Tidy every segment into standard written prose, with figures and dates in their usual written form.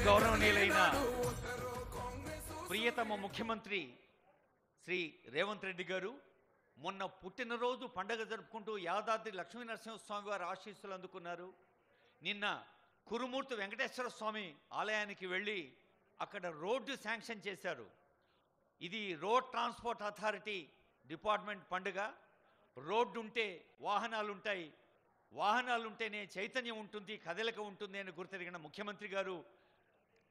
గౌరవనీయులైన ప్రియతమ ముఖ్యమంత్రి శ్రీ రేవంత్ రెడ్డి గారు మొన్న పుట్టినరోజు పండగ జరుపుకుంటూ యాదాద్రి లక్ష్మీనరసింహస్వామి వారి ఆశీస్సులు అందుకున్నారు. నిన్న కురుమూర్తి వెంకటేశ్వర స్వామి ఆలయానికి వెళ్ళి అక్కడ రోడ్డు శాంక్షన్ చేశారు. ఇది రోడ్ ట్రాన్స్పోర్ట్ అథారిటీ డిపార్ట్మెంట్ పండుగ. రోడ్డు ఉంటే వాహనాలు ఉంటాయి, వాహనాలు ఉంటేనే చైతన్యం ఉంటుంది, కదలిక ఉంటుంది అని గుర్తెరిగిన ముఖ్యమంత్రి గారు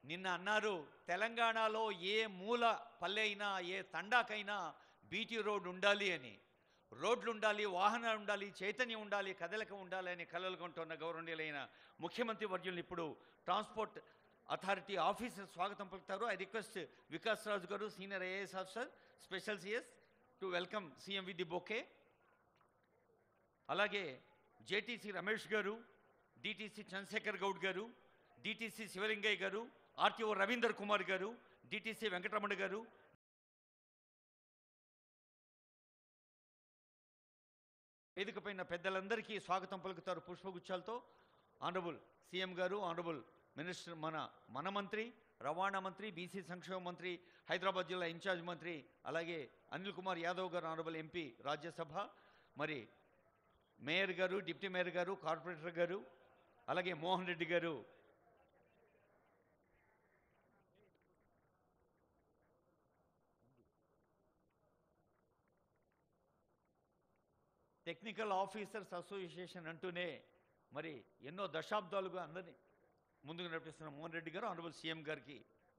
నిన్న అన్నారు, తెలంగాణలో ఏ మూల పల్లె అయినా ఏ తండాకైనా బీటీ రోడ్ ఉండాలి అని. రోడ్లు ఉండాలి, వాహనాలు ఉండాలి, చైతన్యం ఉండాలి, కదలిక ఉండాలి అని కలలుకుంటున్న గౌరవనీయులైన ముఖ్యమంత్రి వర్యులు ఇప్పుడు ట్రాన్స్పోర్ట్ అథారిటీ ఆఫీసర్ స్వాగతం పలుకుతారు. ఐ రిక్వెస్ట్ వికాస్ రాజు గారు, senior IAS officer, special CS, to welcome CM with the bouquet. అలాగే జేటీసీ రమేష్ గారు, డిటీసీ చంద్రశేఖర్ గౌడ్ గారు, డిటీసీ శివలింగయ్య గారు, ఆర్టీఓ రవీందర్ కుమార్ గారు, డిటీసీ వెంకటరమణ గారు, వేదిక పైన పెద్దలందరికీ స్వాగతం పలుకుతారు పుష్పగుచ్చాలతో. ఆనరబుల్ సీఎం గారు, ఆనరబుల్ మినిస్టర్, మన మంత్రి, రవాణా మంత్రి, బీసీ సంక్షేమ మంత్రి, హైదరాబాద్ జిల్లా ఇన్ఛార్జ్ మంత్రి, అలాగే అనిల్ కుమార్ యాదవ్ గారు, ఆనరబుల్ ఎంపీ రాజ్యసభ, మరి మేయర్ గారు, డిప్యూటీ మేయర్ గారు, కార్పొరేటర్ గారు, అలాగే మోహన్ రెడ్డి గారు, టెక్నికల్ ఆఫీసర్స్ అసోసియేషన్ అంటూనే మరి ఎన్నో దశాబ్దాలుగా అందరినీ ముందుకు నడిపిస్తున్న మోహన్ రెడ్డి గారు ఆనరబుల్ సీఎం గారికి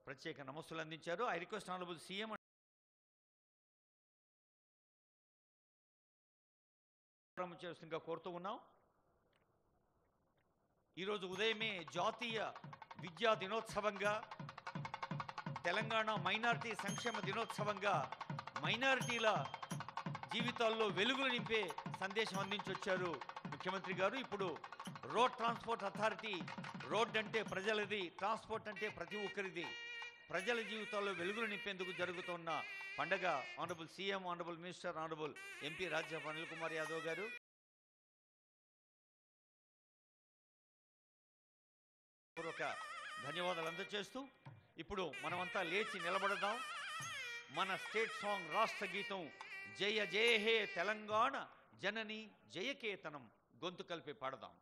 ప్రత్యేక నమస్సులు అందించారు. ఐ రిక్వెస్ట్ ఆనరబుల్ సీఎం చేస్తుందిగా కోరుతూ ఉన్నాం. ఈరోజు ఉదయమే జాతీయ విద్యా దినోత్సవంగా, తెలంగాణ మైనారిటీ సంక్షేమ దినోత్సవంగా మైనారిటీల జీవితాల్లో వెలుగులు నింపే సందేశం అందించొచ్చారు ముఖ్యమంత్రి గారు. ఇప్పుడు రోడ్ ట్రాన్స్పోర్ట్ అథారిటీ, రోడ్ అంటే ప్రజలది, ట్రాన్స్పోర్ట్ అంటే ప్రతి ఒక్కరిది. ప్రజల జీవితాల్లో వెలుగులు నింపేందుకు జరుగుతున్న పండగ. Honourable CM, honourable minister, honourable MP Rajya Sabha Anil Kumar Yadav గారు ఒక ధన్యవాదాలు అందజేస్తూ ఇప్పుడు మనమంతా లేచి నిలబడదాం. మన స్టేట్ సాంగ్, రాష్ట్ర గీతం జయ జయ హే తెలంగాణ జనని జయకేతనం గొంతు కలిపి పాడదాం.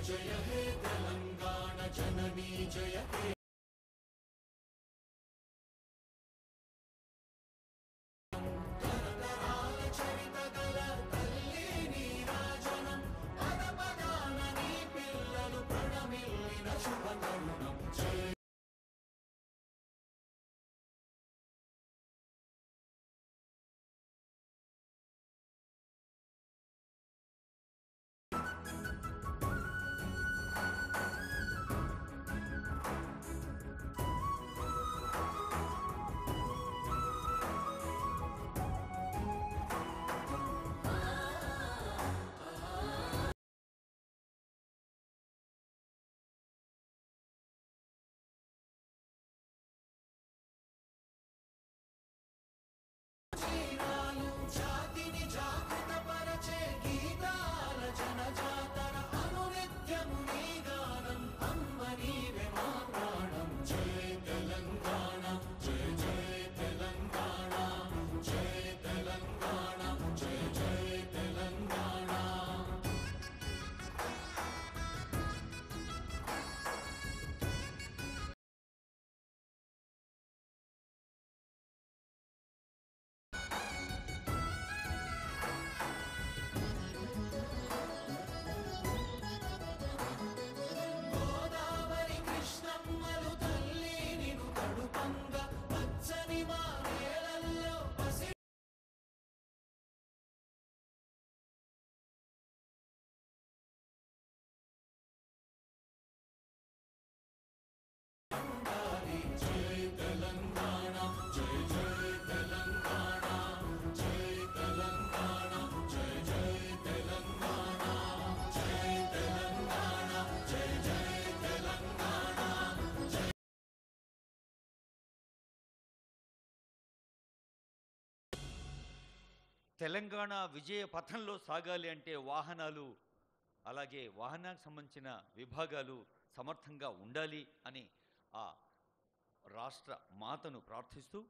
जय हे तेलंगाना जननी जय हे తెలంగాణ విజయ పథంలో సాగాలి అంటే వాహనాలు, అలాగే వాహనానికి సంబంధించిన విభాగాలు సమర్థంగా ఉండాలి అని ఆ రాష్ట్ర మాతను ప్రార్థిస్తూ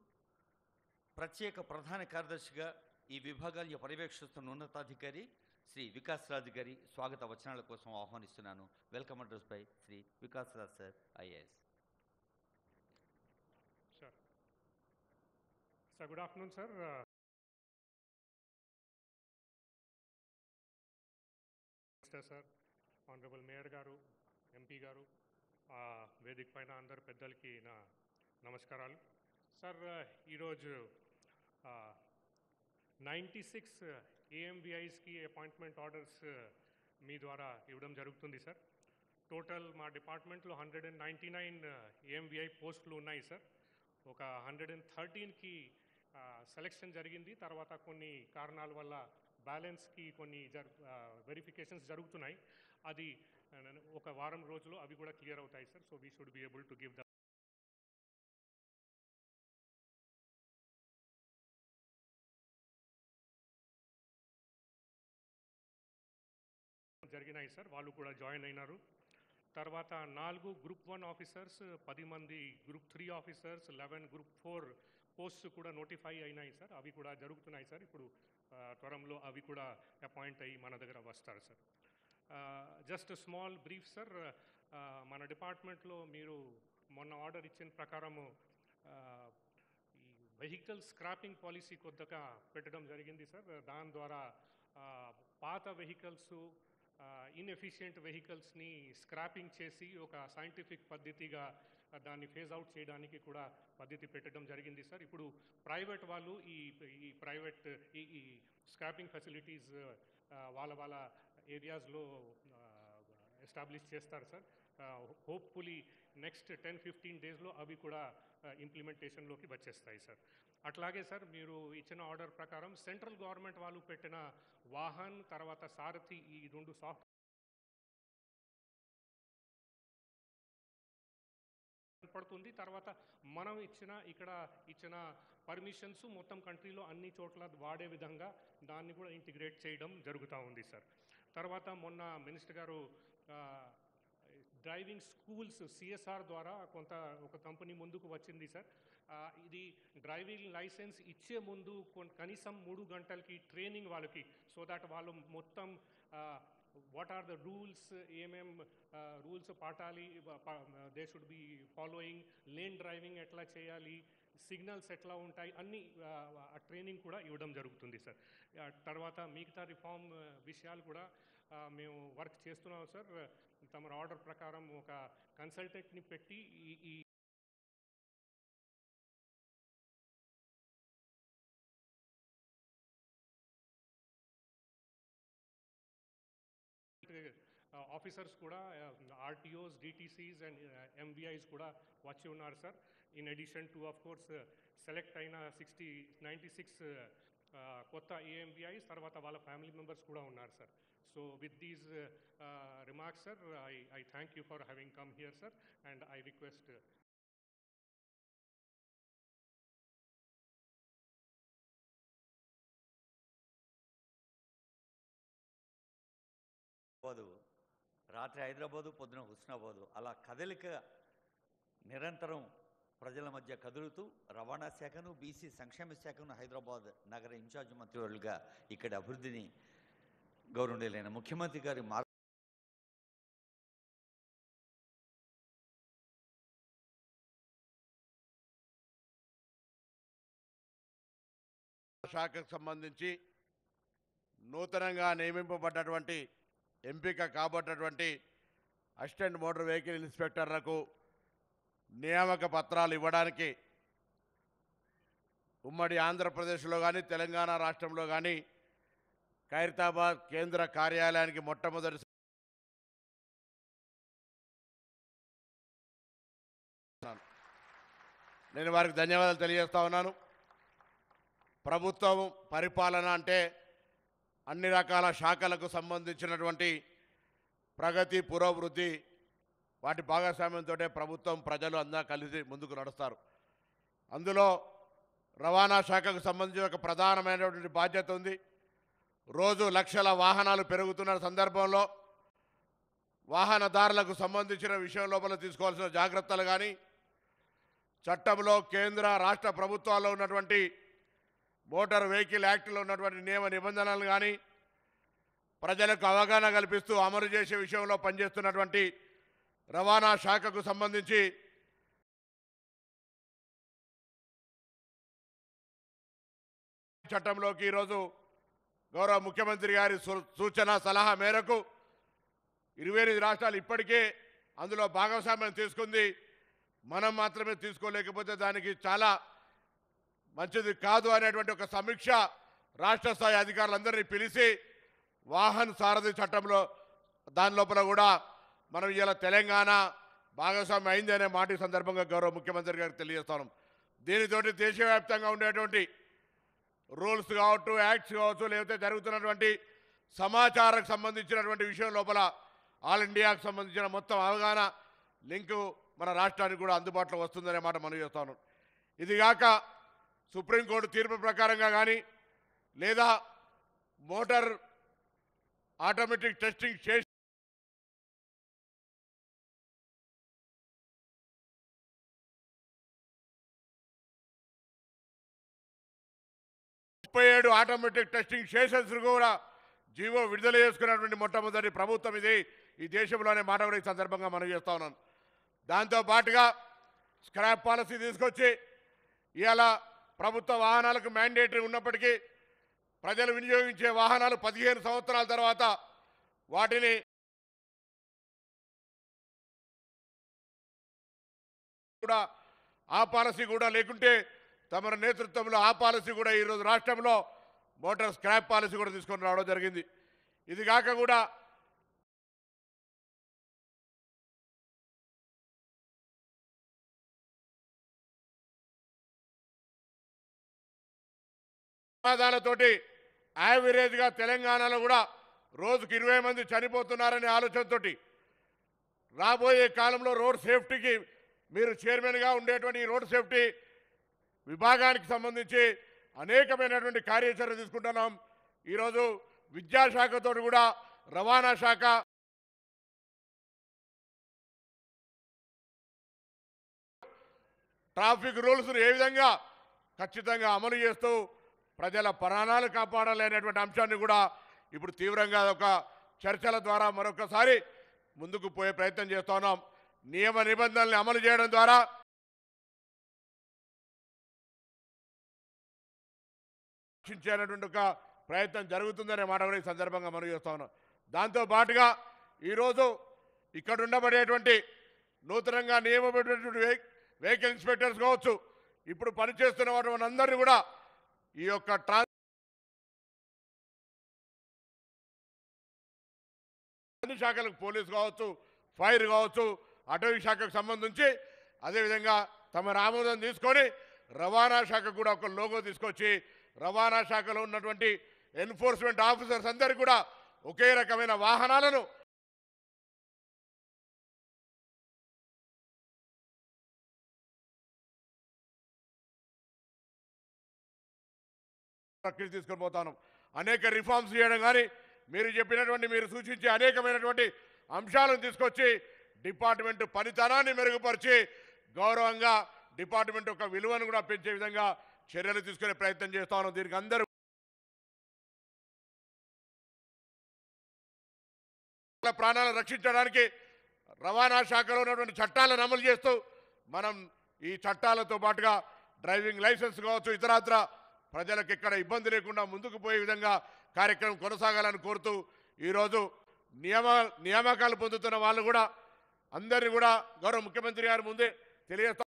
ప్రత్యేక ప్రధాన కార్యదర్శిగా ఈ విభాగాన్ని పర్యవేక్షిస్తున్న ఉన్నతాధికారి శ్రీ వికాస్ రాజ్ గారి స్వాగత వచనాల కోసం ఆహ్వానిస్తున్నాను. Welcome address by Shri Vikas Raj sir, IAS. Sure. Sir, good afternoon, sir. Minister, sir, Honorable Mayor Garu, MP Garu, వేదిక పైన అందరు పెద్దలకి నా నమస్కారాలు. సార్, ఈరోజు 96 AMVIస్కి అపాయింట్మెంట్ ఆర్డర్స్ మీ ద్వారా ఇవ్వడం జరుగుతుంది సార్. టోటల్ మా డిపార్ట్మెంట్లో 199 AMVI పోస్టులు ఉన్నాయి సార్. ఒక 113కి సెలెక్షన్ జరిగింది. తర్వాత కొన్ని కారణాల వల్ల బ్యాలెన్స్కి కొన్ని వెరిఫికేషన్స్ జరుగుతున్నాయి. అది ఒక వారం రోజులు అవి కూడా క్లియర్ అవుతాయి sir. So we should be able to give the జరిగినాయి సార్. వాళ్ళు కూడా జాయిన్ అయినారు. తర్వాత 4 గ్రూప్ 1 ఆఫీసర్స్, 10 మంది గ్రూప్ 3 ఆఫీసర్స్, 11 గ్రూప్ 4 పోస్ట్స్ కూడా నోటిఫై అయినాయి సార్. అవి కూడా జరుగుతున్నాయి సార్. ఇప్పుడు త్వరలో అవి కూడా అపాయింట్ అయ్యి మన దగ్గర వస్తారు sir. Just small brief sir. మన డిపార్ట్మెంట్లో మీరు మొన్న ఆర్డర్ ఇచ్చిన ప్రకారము ఈ వెహికల్ స్క్రాపింగ్ పాలసీ కొత్తగా పెట్టడం జరిగింది సార్. దాని ద్వారా పాత వెహికల్స్, ఇన్ఎఫిషియెంట్ వెహికల్స్ని స్క్రాపింగ్ చేసి ఒక సైంటిఫిక్ పద్ధతిగా దాన్ని ఫేజ్ అవుట్ చేయడానికి కూడా పద్ధతి పెట్టడం జరిగింది సార్. ఇప్పుడు ప్రైవేట్ వాళ్ళు ఈ ప్రైవేట్ ఈ స్క్రాపింగ్ ఫెసిలిటీస్ వాళ్ళ ఏరియాస్లో ఎస్టాబ్లిష్ చేస్తారు సార్. హోప్ఫుల్లీ నెక్స్ట్ 10-15 డేస్లో అవి కూడా ఇంప్లిమెంటేషన్లోకి వచ్చేస్తాయి సార్. అట్లాగే సార్, మీరు ఇచ్చిన ఆర్డర్ ప్రకారం సెంట్రల్ గవర్నమెంట్ వాళ్ళు పెట్టిన వాహన్, తర్వాత సారథి, ఈ 2 సాఫ్ట్ పడుతుంది. తర్వాత మనం ఇక్కడ ఇచ్చిన పర్మిషన్స్ మొత్తం కంట్రీలో అన్ని చోట్ల వాడే విధంగా దాన్ని కూడా ఇంటిగ్రేట్ చేయడం జరుగుతూ ఉంది సార్. తర్వాత మొన్న మినిస్టర్ గారు డ్రైవింగ్ స్కూల్స్ CSR ద్వారా ఒక కంపెనీ ముందుకు వచ్చింది సార్. ఇది డ్రైవింగ్ లైసెన్స్ ఇచ్చే ముందు కనీసం 3 గంటలకి ట్రైనింగ్ వాళ్ళకి, సో దాట్ వాళ్ళు మొత్తం వాట్ ఆర్ ద రూల్స్, ఏమేం రూల్స్ పాటాలి, they should be following, lane driving ఎట్లా చేయాలి, సిగ్నల్స్ ఎట్లా ఉంటాయి, అన్ని ట్రైనింగ్ కూడా ఇవ్వడం జరుగుతుంది సార్. తర్వాత మిగతా రిఫార్మ్ విషయాలు కూడా మేము వర్క్ చేస్తున్నాం సార్. తమ ఆర్డర్ ప్రకారం ఒక కన్సల్టెంట్ని పెట్టి ఈ ఆఫీసర్స్ కూడా RTOs, DTCs అండ్ MVIs కూడా వచ్చి ఉన్నారు sir. In addition to of course select అయిన 96 కొత్త AMVIs, తర్వాత వాళ్ళ ఫ్యామిలీ మెంబర్స్ కూడా ఉన్నారు sir. So with these remarks sir, I thank you for having come here sir, and I request రాత్రి హైదరాబాదు, పొద్దున హుస్నాబాదు, అలా కదలిక నిరంతరం ప్రజల మధ్య కదులుతూ రవాణా శాఖను, బీసీ సంక్షేమ శాఖను హైదరాబాద్ నగర ఇన్ఛార్జ్ మంత్రివర్యులుగా ఇక్కడ అభివృద్ధిని గౌరవనీయులైన ముఖ్యమంత్రి గారి శాఖకు సంబంధించి నూతనంగా నియమింపబడ్డటువంటి ఎంపిక కాబట్టినటువంటి అసిస్టెంట్ మోటార్ వెహికల్ ఇన్స్పెక్టర్లకు నియామక పత్రాలు ఇవ్వడానికి ఉమ్మడి ఆంధ్రప్రదేశ్లో కానీ తెలంగాణ రాష్ట్రంలో కానీ ఖైరతాబాద్ కేంద్ర కార్యాలయానికి మొట్టమొదటి నేను వారికి ధన్యవాదాలు తెలియజేస్తా ఉన్నాను. ప్రభుత్వం పరిపాలన అంటే అన్ని రకాల శాఖలకు సంబంధించినటువంటి ప్రగతి, పురోభివృద్ధి, వాటి భాగస్వామ్యంతో ప్రభుత్వం, ప్రజలు అంతా కలిసి ముందుకు నడుస్తారు. అందులో రవాణా శాఖకు సంబంధించి ఒక ప్రధానమైనటువంటి బాధ్యత ఉంది. రోజు లక్షల వాహనాలు పెరుగుతున్న సందర్భంలో వాహనదారులకు సంబంధించిన విషయం లోపల తీసుకోవాల్సిన జాగ్రత్తలు కానీ, చట్టంలో కేంద్ర రాష్ట్ర ప్రభుత్వాల్లో ఉన్నటువంటి మోటార్ వెహికల్ యాక్ట్లో ఉన్నటువంటి నియమ నిబంధనలు కానీ, ప్రజలకు అవగాహన కల్పిస్తూ అమలు చేసే విషయంలో పనిచేస్తున్నటువంటి రవాణా శాఖకు సంబంధించి చట్టంలోకి ఈరోజు గౌరవ ముఖ్యమంత్రి గారి సూచన సలహా మేరకు 28 రాష్ట్రాలు ఇప్పటికే అందులో భాగస్వామ్యం తీసుకుంది. మనం మాత్రమే తీసుకోలేకపోతే దానికి చాలా మంచిది కాదు అనేటువంటి ఒక సమీక్ష రాష్ట్ర స్థాయి అధికారులందరినీ పిలిచి వాహన్ సారథి చట్టంలో దాని లోపల కూడా మనం ఇలా తెలంగాణ భాగస్వామ్యం అయింది అనే మాట ఈ సందర్భంగా గౌరవ ముఖ్యమంత్రి గారికి తెలియజేస్తాను. దీనితోటి దేశవ్యాప్తంగా ఉండేటువంటి రూల్స్ కావచ్చు, యాక్ట్స్ కావచ్చు, లేకపోతే జరుగుతున్నటువంటి సమాచారకు సంబంధించినటువంటి విషయం లోపల ఆల్ ఇండియాకు సంబంధించిన మొత్తం అవగాహన లింకు మన రాష్ట్రానికి కూడా అందుబాటులో వస్తుందనే మాట మనం చేస్తాను. ఇదిగాక సుప్రీంకోర్టు తీర్పు ప్రకారంగా కానీ లేదా మోటార్ ఆటోమేటిక్ టెస్టింగ్ చేసి 37 ఆటోమేటిక్ టెస్టింగ్ స్టేషన్స్ కూడా జీవో విడుదల చేసుకున్నటువంటి మొట్టమొదటి ప్రభుత్వం ఇది ఈ దేశంలోనే మాట కూడా ఈ సందర్భంగా మనం చేస్తా ఉన్నాను. దాంతో పాటుగా స్క్రాప్ పాలసీ తీసుకొచ్చి ఇవాళ ప్రభుత్వ వాహనాలకు మ్యాండేటరీ ఉన్నప్పటికీ ప్రజలు వినియోగించే వాహనాలు 15 సంవత్సరాల తర్వాత వాటిని కూడా ఆ పాలసీ కూడా లేకుంటే తమ నేతృత్వంలో ఆ పాలసీ కూడా ఈరోజు రాష్ట్రంలో మోటార్ స్క్రాప్ పాలసీ కూడా తీసుకొని రావడం జరిగింది. ఇది కాక కూడా ప్రమాదాలతోటి యావరేజ్గా తెలంగాణలో కూడా రోజుకు 20 మంది చనిపోతున్నారనే ఆలోచనతోటి రాబోయే కాలంలో రోడ్ సేఫ్టీకి మీరు చైర్మన్గా ఉండేటువంటి రోడ్ సేఫ్టీ విభాగానికి సంబంధించి అనేకమైనటువంటి కార్యాచరణ తీసుకుంటున్నాం. ఈరోజు విద్యాశాఖతో కూడా రవాణా శాఖ ట్రాఫిక్ రూల్స్ను ఏ విధంగా ఖచ్చితంగా అమలు చేస్తూ ప్రజల ప్రాణాలు కాపాడాలనేటువంటి అంశాన్ని కూడా ఇప్పుడు తీవ్రంగా ఒక చర్చల ద్వారా మరొకసారి ముందుకు పోయే ప్రయత్నం చేస్తున్నాం. నియమ నిబంధనల్ని అమలు చేయడం ద్వారా రక్షించేటువంటి ఒక ప్రయత్నం జరుగుతుందనే మాట కూడా ఈ సందర్భంగా మనం చేస్తా ఉన్నాం. దాంతో పాటుగా ఈరోజు ఇక్కడ ఉండబడేటువంటి నూతనంగా నియమబడినటువంటి వెహికల్ ఇన్స్పెక్టర్స్ కావచ్చు, ఇప్పుడు పనిచేస్తున్న వాటి అందరినీ కూడా ఈ యొక్క అన్ని శాఖలకు పోలీసు కావచ్చు, ఫైర్ కావచ్చు, అటవీ శాఖకు సంబంధించి అదేవిధంగా తమ ఆమోదం తీసుకొని రవాణా శాఖ కూడా ఒక లోగో తీసుకొచ్చి రవాణా శాఖలో ఉన్నటువంటి ఎన్ఫోర్స్మెంట్ ఆఫీసర్స్ అందరికీ కూడా ఒకే రకమైన వాహనాలను ప్రక్రియ తీసుకొని పోతాను. అనేక రిఫార్మ్స్ చేయడం కానీ మీరు చెప్పినటువంటి మీరు సూచించే అనేకమైనటువంటి అంశాలను తీసుకొచ్చి డిపార్ట్మెంట్ పనితనాన్ని మెరుగుపరిచి గౌరవంగా డిపార్ట్మెంట్ యొక్క విలువను కూడా పెంచే విధంగా చర్యలు తీసుకునే ప్రయత్నం చేస్తాను. దీనికి అందరూ ప్రాణాలను రక్షించడానికి రవాణా శాఖలో ఉన్నటువంటి చట్టాలను అమలు చేస్తూ మనం ఈ చట్టాలతో పాటుగా డ్రైవింగ్ లైసెన్స్ కావచ్చు, ఇతరత్ర ప్రజలకు ఎక్కడ ఇబ్బంది లేకుండా ముందుకు పోయే విధంగా కార్యక్రమం కొనసాగాలని కోరుతూ ఈరోజు నియామకాలు పొందుతున్న వాళ్ళు కూడా అందరినీ కూడా గౌరవ ముఖ్యమంత్రి గారి ముందే తెలియజేస్తా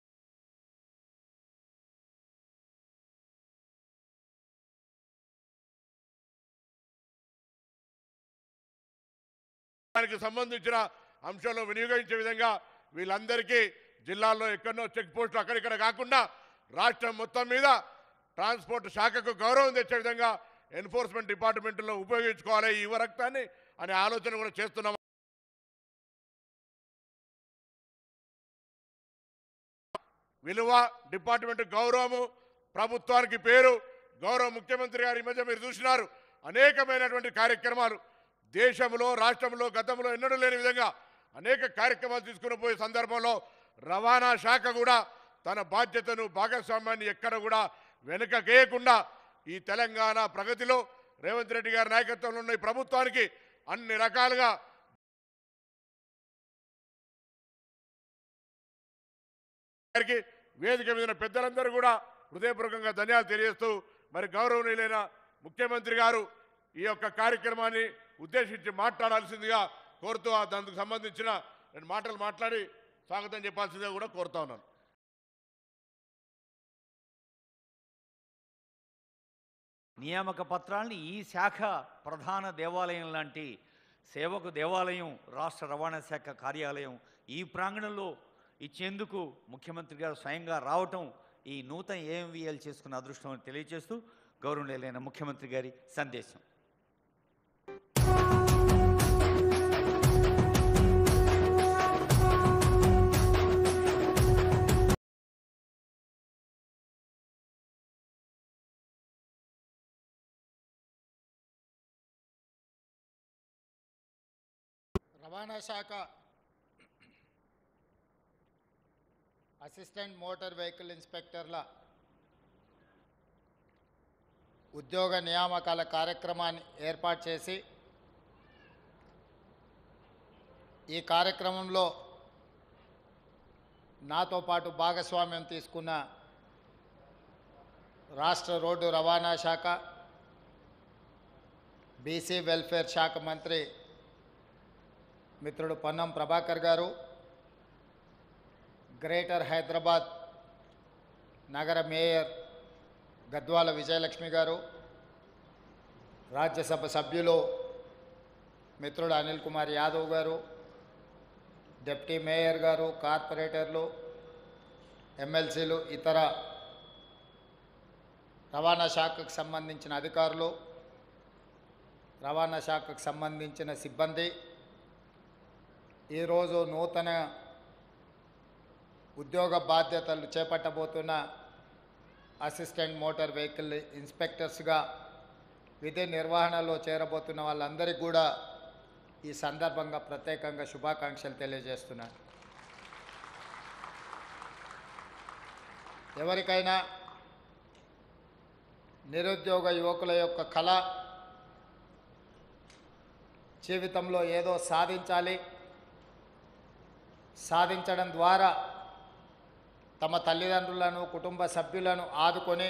దానికి సంబంధించిన అంశంలో వినియోగించే విధంగా వీళ్ళందరికీ జిల్లాల్లో ఎక్కడో చెక్ పోస్టులు అక్కడిక్కడ కాకుండా రాష్ట్రం మొత్తం మీద ట్రాన్స్పోర్ట్ శాఖకు గౌరవం తెచ్చే విధంగా ఎన్ఫోర్స్మెంట్ డిపార్ట్మెంట్లో ఉపయోగించుకోవాలి ఈ యువ రక్తాన్ని అనే ఆలోచన కూడా చేస్తున్నాం. విలువ, డిపార్ట్మెంట్ గౌరవము, ప్రభుత్వానికి పేరు. గౌరవ ముఖ్యమంత్రి గారి ఈ మధ్య మీరు చూసినారు అనేకమైనటువంటి కార్యక్రమాలు దేశంలో రాష్ట్రంలో గతంలో ఎన్నడూ లేని విధంగా అనేక కార్యక్రమాలు తీసుకుని పోయే సందర్భంలో రవాణా శాఖ కూడా తన బాధ్యతను భాగస్వామ్యాన్ని ఎక్కడ కూడా వెనుకకేయకుండా ఈ తెలంగాణ ప్రగతిలో రేవంత్ రెడ్డి గారి నాయకత్వంలో ఉన్న ఈ ప్రభుత్వానికి అన్ని రకాలుగా గారికి వేదిక మీద పెద్దలందరూ కూడా హృదయపూర్వకంగా ధన్యవాదాలు తెలియజేస్తూ మరి గౌరవనీయులైన ముఖ్యమంత్రి గారు ఈ యొక్క కార్యక్రమాన్ని ఉద్దేశించి మాట్లాడాల్సిందిగా కోరుతూ దానికి సంబంధించిన రెండు మాటలు మాట్లాడి స్వాగతం చెప్పాల్సిందిగా కూడా కోరుతా ఉన్నాను. నియామక పత్రాల్ని ఈ శాఖ ప్రధాన దేవాలయం లాంటి సేవకు దేవాలయం రాష్ట్ర రవాణా శాఖ కార్యాలయం ఈ ప్రాంగణంలో ఇచ్చేందుకు ముఖ్యమంత్రి గారు స్వయంగా రావటం ఈ నూతన ఏఎంవీఎల్ చేసుకున్న అదృష్టం అని తెలియజేస్తూ గౌరవనీయులైన ముఖ్యమంత్రి గారి సందేశం. రవాణా శాఖ అసిస్టెంట్ మోటార్ వెహికల్ ఇన్స్పెక్టర్ల ఉద్యోగ నియామకాల కార్యక్రమాన్ని ఏర్పాటు చేసి ఈ కార్యక్రమంలో నాతో పాటు భాగస్వామ్యం తీసుకున్న రాష్ట్ర రోడ్డు రవాణా శాఖ బీసీ వెల్ఫేర్ శాఖ మంత్రి మిత్రుడు పొన్నం ప్రభాకర్ గారు, గ్రేటర్ హైదరాబాద్ నగర మేయర్ గద్వాల విజయలక్ష్మి గారు, రాజ్యసభ సభ్యులు మిత్రుడు అనిల్ కుమార్ యాదవ్ గారు, డిప్యూటీ మేయర్ గారు, కార్పొరేటర్లు, ఎమ్మెల్సీలు, ఇతర రవాణా శాఖకు సంబంధించిన అధికారులు, రవాణా శాఖకు సంబంధించిన సిబ్బంది, ఈరోజు నూతన ఉద్యోగ బాధ్యతలు చేపట్టబోతున్న అసిస్టెంట్ మోటార్ వెహికల్ ఇన్స్పెక్టర్స్గా విధి నిర్వహణలో చేరబోతున్న వాళ్ళందరికీ కూడా ఈ సందర్భంగా ప్రత్యేకంగా శుభాకాంక్షలు తెలియజేస్తున్నాను. ఎవరికైనా నిరుద్యోగ యువకుల యొక్క కళ జీవితంలో ఏదో సాధించాలి, సాధించడం ద్వారా తమ తల్లిదండ్రులను కుటుంబ సభ్యులను ఆదుకొని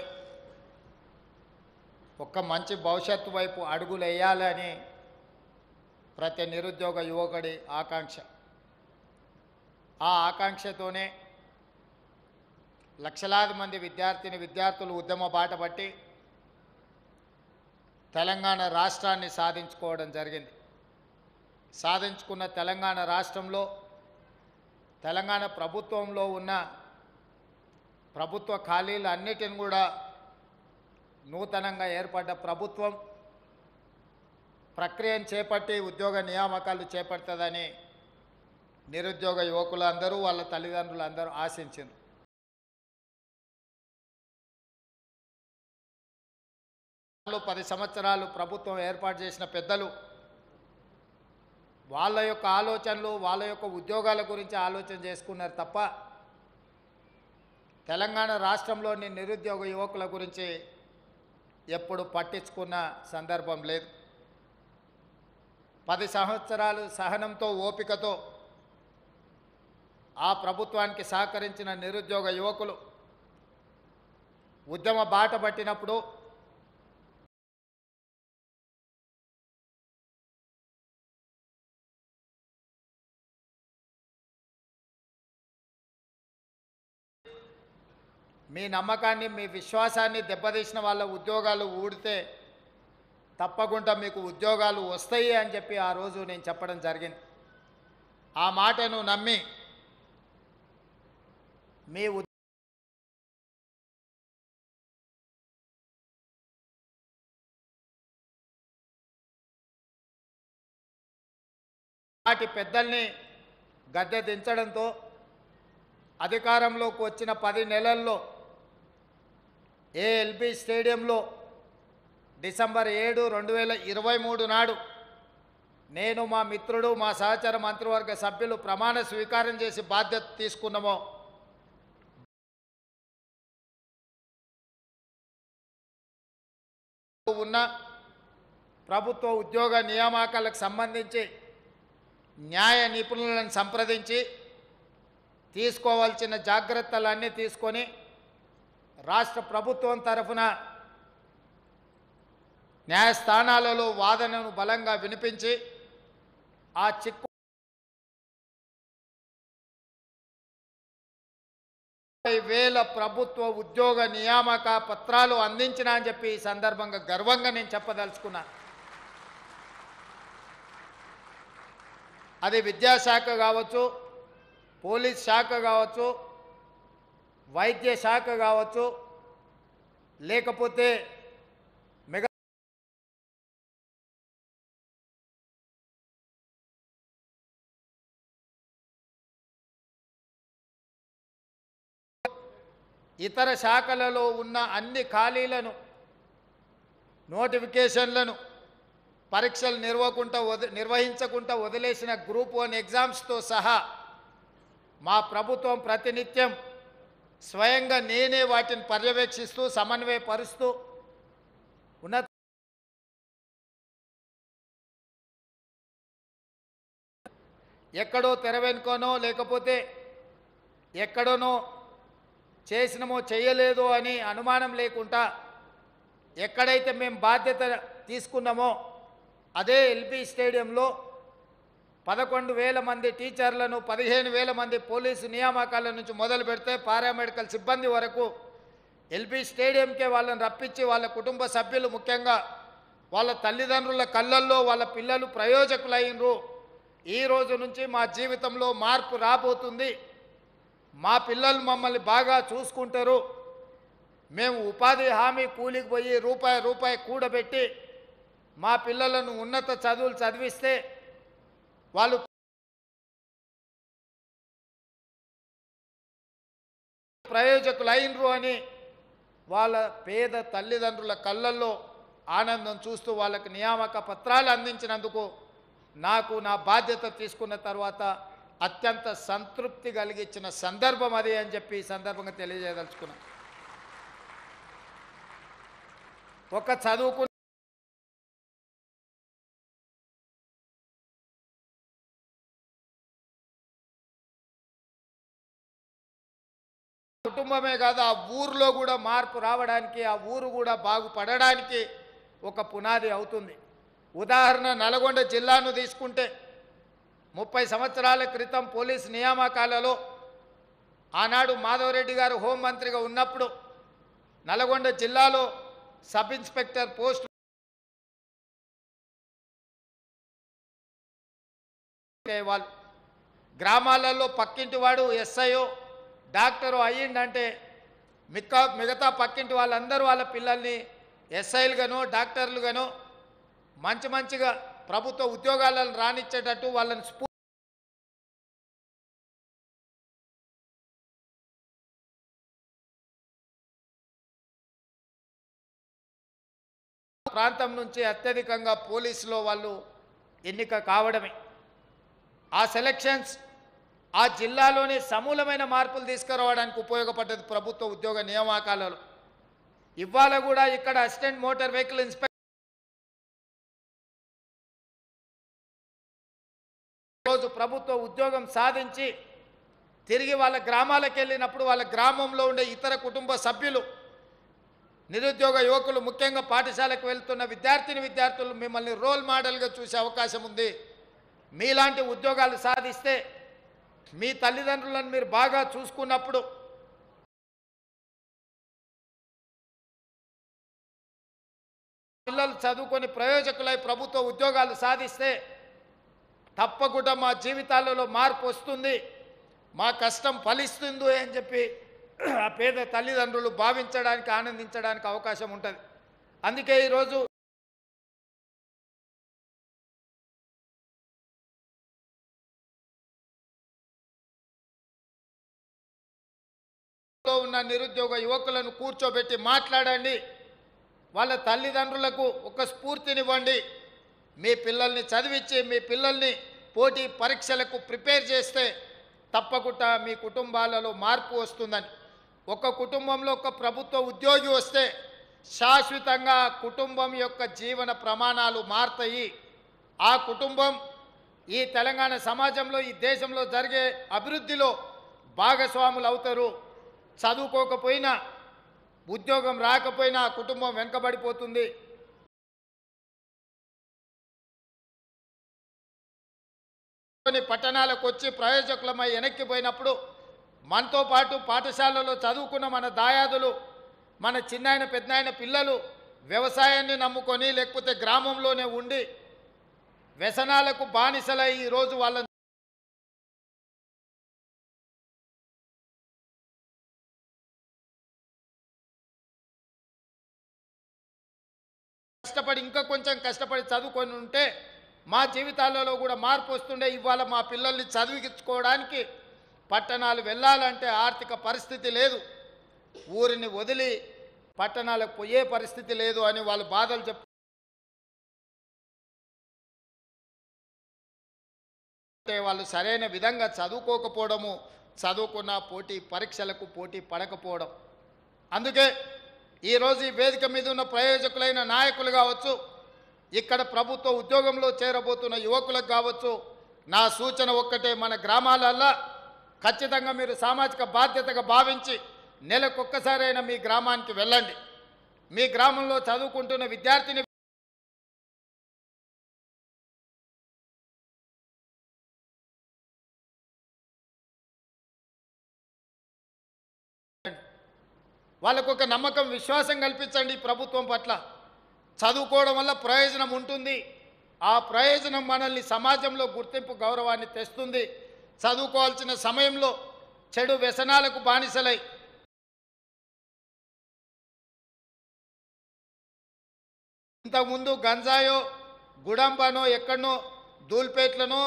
ఒక మంచి భవిష్యత్తు వైపు అడుగులు వేయాలని ప్రతి నిరుద్యోగ యువకుడి ఆకాంక్ష. ఆ ఆకాంక్షతోనే లక్షలాది మంది విద్యార్థులు ఉద్యమ బాట పట్టి తెలంగాణ రాష్ట్రాన్ని సాధించుకోవడం జరిగింది. సాధించుకున్న తెలంగాణ రాష్ట్రంలో తెలంగాణ ప్రభుత్వంలో ఉన్న ప్రభుత్వ ఖాళీలు అన్నిటిని కూడా నూతనంగా ఏర్పడ్డ ప్రభుత్వం ప్రక్రియను చేపట్టి ఉద్యోగ నియామకాలు చేపడుతుందని నిరుద్యోగ యువకులందరూ వాళ్ళ తల్లిదండ్రులందరూ ఆశించారు. 10 సంవత్సరాలు ప్రభుత్వం ఏర్పాటు చేసిన పెద్దలు వాళ్ళ యొక్క ఆలోచనలు, వాళ్ళ యొక్క ఉద్యోగాల గురించి ఆలోచన చేసుకున్నారు తప్ప తెలంగాణ రాష్ట్రంలోని నిరుద్యోగ యువకుల గురించి ఎప్పుడు పట్టించుకున్న సందర్భం లేదు. 10 సంవత్సరాలు సహనంతో, ఓపికతో ఆ ప్రభుత్వానికి సహకరించిన నిరుద్యోగ యువకులు ఉద్యమ బాట పట్టినప్పుడు మీ నమ్మకాన్ని, మీ విశ్వాసాన్ని దెబ్బతీసిన వాళ్ళ ఉద్యోగాలు ఊడితే తప్పకుండా మీకు ఉద్యోగాలు వస్తాయి అని చెప్పి ఆ రోజు నేను చెప్పడం జరిగింది. ఆ మాటను నమ్మి మీ వాటి పెద్దల్ని గద్దె దించడంతో అధికారంలోకి వచ్చిన 10 నెలల్లో ఏఎల్బి స్టేడియంలో డిసెంబర్ 7, 2023 నాడు నేను మా మిత్రుడు మా సహచర మంత్రివర్గ సభ్యులు ప్రమాణ స్వీకారం చేసి బాధ్యత తీసుకున్నామో ఉన్న ప్రభుత్వ ఉద్యోగ నియామకాలకు సంబంధించి న్యాయ నిపుణులను సంప్రదించి తీసుకోవాల్సిన జాగ్రత్తలన్నీ తీసుకొని రాష్ట్ర ప్రభుత్వం తరఫున న్యాయస్థానాలలో వాదనను బలంగా వినిపించి ఆ చిక్కు 50,000 ప్రభుత్వ ఉద్యోగ నియామక పత్రాలు అందించిన అని చెప్పి ఈ సందర్భంగా గర్వంగా నేను చెప్పదలుచుకున్నాను. అది విద్యాశాఖ కావచ్చు, పోలీస్ శాఖ కావచ్చు, వైద్య శాఖ కావచ్చు, లేకపోతే మెగా ఇతర శాఖలలో ఉన్న అన్ని ఖాళీలను నోటిఫికేషన్లను పరీక్షలు నిర్వహించకుండా వదిలేసిన గ్రూప్ 1 ఎగ్జామ్స్తో సహా మా ప్రభుత్వం ప్రతినిత్యం స్వయంగా నేనే వాటిని పర్యవేక్షిస్తూ సమన్వయపరుస్తూ ఉన్నత ఎక్కడో తెర వెనుకనో లేకపోతే ఎక్కడనో చేసినమో చేయలేదో అని అనుమానం లేకుండా ఎక్కడైతే మేము బాధ్యత తీసుకున్నామో అదే ఎల్బీ స్టేడియంలో 11,000 మంది టీచర్లను 15,000 మంది పోలీసు నియామకాల నుంచి మొదలు పెడితే పారామెడికల్ సిబ్బంది వరకు ఎల్బీ స్టేడియంకే వాళ్ళని రప్పించి వాళ్ళ కుటుంబ సభ్యులు ముఖ్యంగా వాళ్ళ తల్లిదండ్రుల కళ్ళల్లో వాళ్ళ పిల్లలు ప్రయోజకులైనరు. ఈ రోజు నుంచి మా జీవితంలో మార్పు రాబోతుంది, మా పిల్లలు మమ్మల్ని బాగా చూసుకుంటారు, మేము ఉపాధి హామీ కూలికి పోయి రూపాయి కూడబెట్టి మా పిల్లలను ఉన్నత చదువులు చదివిస్తే వాళ్ళు ప్రయోజకులైనరు అని వాళ్ళ పేద తల్లిదండ్రుల కళ్ళల్లో ఆనందం చూస్తూ వాళ్ళకి నియామక పత్రాలు అందించినందుకు నాకు నా బాధ్యత తీసుకున్న తర్వాత అత్యంత సంతృప్తి కలిగించిన సందర్భం అది అని చెప్పి ఈ సందర్భంగా తెలియజేయదలుచుకున్నాను. ఒక చదువుకున్న కుటుంబమే కాదు, ఆ ఊరిలో కూడా మార్పు రావడానికి, ఆ ఊరు కూడా బాగుపడడానికి ఒక పునాది అవుతుంది. ఉదాహరణ నల్గొండ జిల్లాను తీసుకుంటే 30 సంవత్సరాల క్రితం పోలీస్ నియామకాలలో ఆనాడు మాధవరెడ్డి గారు హోంమంత్రిగా ఉన్నప్పుడు నల్గొండ జిల్లాలో సబ్ ఇన్స్పెక్టర్ పోస్ట్ వాళ్ళు గ్రామాలలో పక్కింటి వాడు ఎస్ఐయో డాక్టరు అయ్యిందంటే మిగతా పక్కింటి వాళ్ళందరూ వాళ్ళ పిల్లల్ని ఎస్ఐలుగానో డాక్టర్లుగానో మంచిగా ప్రభుత్వ ఉద్యోగాలను రానిచ్చేటట్టు వాళ్ళని ప్రాంతం నుంచి అత్యధికంగా పోలీసులో వాళ్ళు ఎన్నిక కావడమే. ఆ సెలక్షన్స్ ఆ జిల్లాలోనే సమూలమైన మార్పులు తీసుకురావడానికి ఉపయోగపడ్డది ప్రభుత్వ ఉద్యోగ నియామకాలలో. ఇవాళ కూడా ఇక్కడ అసిస్టెంట్ మోటార్ వెహికల్ ఇన్స్పెక్టర్ రోజు ప్రభుత్వ ఉద్యోగం సాధించి తిరిగి వాళ్ళ గ్రామాలకు వెళ్ళినప్పుడు వాళ్ళ గ్రామంలో ఉండే ఇతర కుటుంబ సభ్యులు, నిరుద్యోగ యువకులు, ముఖ్యంగా పాఠశాలకు వెళ్తున్న విద్యార్థులు మిమ్మల్ని రోల్ మోడల్గా చూసే అవకాశం ఉంది. మీలాంటి ఉద్యోగాలు సాధిస్తే మీ తల్లిదండ్రులను మీరు బాగా చూసుకున్నప్పుడు పిల్లలు చదువుకొని ప్రయోజకులై ప్రభుత్వ ఉద్యోగాలు సాధిస్తే తప్పకుండా మా జీవితాలలో మార్పు వస్తుంది, మా కష్టం ఫలిస్తుంది అని చెప్పి ఆ పేద తల్లిదండ్రులు భావించడానికి, ఆనందించడానికి అవకాశం ఉంటుంది. అందుకే ఈరోజు ఉన్న నిరుద్యోగ యువకులను కూర్చోబెట్టి మాట్లాడండి. వాళ్ళ తల్లిదండ్రులకు ఒక స్ఫూర్తినివ్వండి. మీ పిల్లల్ని చదివించి మీ పిల్లల్ని పోటీ పరీక్షలకు ప్రిపేర్ చేస్తే తప్పకుండా మీ కుటుంబాలలో మార్పు వస్తుందని. ఒక కుటుంబంలో ఒక ప్రభుత్వ ఉద్యోగి వస్తే శాశ్వతంగా కుటుంబం యొక్క జీవన ప్రమాణాలు మారుతాయి. ఆ కుటుంబం ఈ తెలంగాణ సమాజంలో ఈ దేశంలో జరిగే అభివృద్ధిలో భాగస్వాములు అవుతారు. చదువుకోకపోయినా ఉద్యోగం రాకపోయినా ఆ కుటుంబం వెనుకబడిపోతుంది. కొన్ని పట్టణాలకు వచ్చి ప్రయోజకులమై వెనక్కిపోయినప్పుడు మనతో పాటు పాఠశాలలో చదువుకున్న మన దాయాదులు, మన చిన్నాయన పెద్దనాయన పిల్లలు వ్యవసాయాన్ని నమ్ముకొని లేకపోతే గ్రామంలోనే ఉండి వ్యసనాలకు బానిసలై ఈరోజు వాళ్ళ కష్టపడి ఇంకా కొంచెం కష్టపడి చదువుకొని ఉంటే మా జీవితాలలో కూడా మార్పు వస్తుండే. ఇవాళ మా పిల్లల్ని చదివించుకోవడానికి పట్టణాలు వెళ్ళాలంటే ఆర్థిక పరిస్థితి లేదు, ఊరిని వదిలి పట్టణాలకు పోయే పరిస్థితి లేదు అని వాళ్ళు బాధలు చెప్తే వాళ్ళు సరైన విధంగా చదువుకోకపోవడము, చదువుకున్న పోటీ పరీక్షలకు పోటీ పడకపోవడం. అందుకే ఈరోజు ఈ వేదిక మీద ఉన్న ప్రయోజకులైన నాయకులు కావచ్చు, ఇక్కడ ప్రభుత్వ ఉద్యోగంలో చేరబోతున్న యువకులకు కావచ్చు, నా సూచన ఒక్కటే, మన గ్రామాలల్లో ఖచ్చితంగా మీరు సామాజిక బాధ్యతగా భావించి నెలకొక్కసారైనా మీ గ్రామానికి వెళ్ళండి. మీ గ్రామంలో చదువుకుంటున్న విద్యార్థిని వాళ్ళకు ఒక నమ్మకం విశ్వాసం కల్పించండి ప్రభుత్వం పట్ల. చదువుకోవడం వల్ల ప్రయోజనం ఉంటుంది. ఆ ప్రయోజనం మనల్ని సమాజంలో గుర్తింపు గౌరవాన్ని తెస్తుంది. చదువుకోవాల్సిన సమయంలో చెడు వ్యసనాలకు బానిసలై ఇంతకుముందు గంజాయో గుడంబనో ఎక్కడనో దూల్పేట్లనో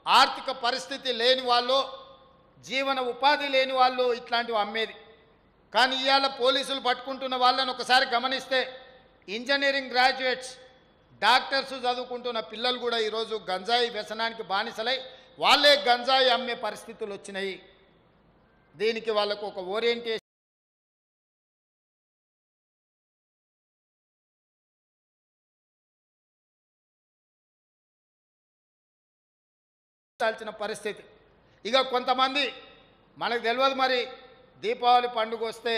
ఆర్థిక పరిస్థితి లేని వాళ్ళు, జీవన ఉపాధి లేని వాళ్ళు ఇట్లాంటివి అమ్మేది. కానీ ఇవాళ పోలీసులు పట్టుకుంటున్న వాళ్ళని ఒకసారి గమనిస్తే ఇంజనీరింగ్ గ్రాడ్యుయేట్స్, డాక్టర్స్ చదువుకుంటున్న పిల్లలు కూడా ఈరోజు గంజాయి వ్యసనానికి బానిసలై వాళ్ళే గంజాయి అమ్మే పరిస్థితులు వచ్చినాయి. దీనికి వాళ్ళకు ఒక ఓరియంటేషన్ పరిస్థితి. ఇక కొంతమంది మనకు తెలియదు, మరి దీపావళి పండుగ వస్తే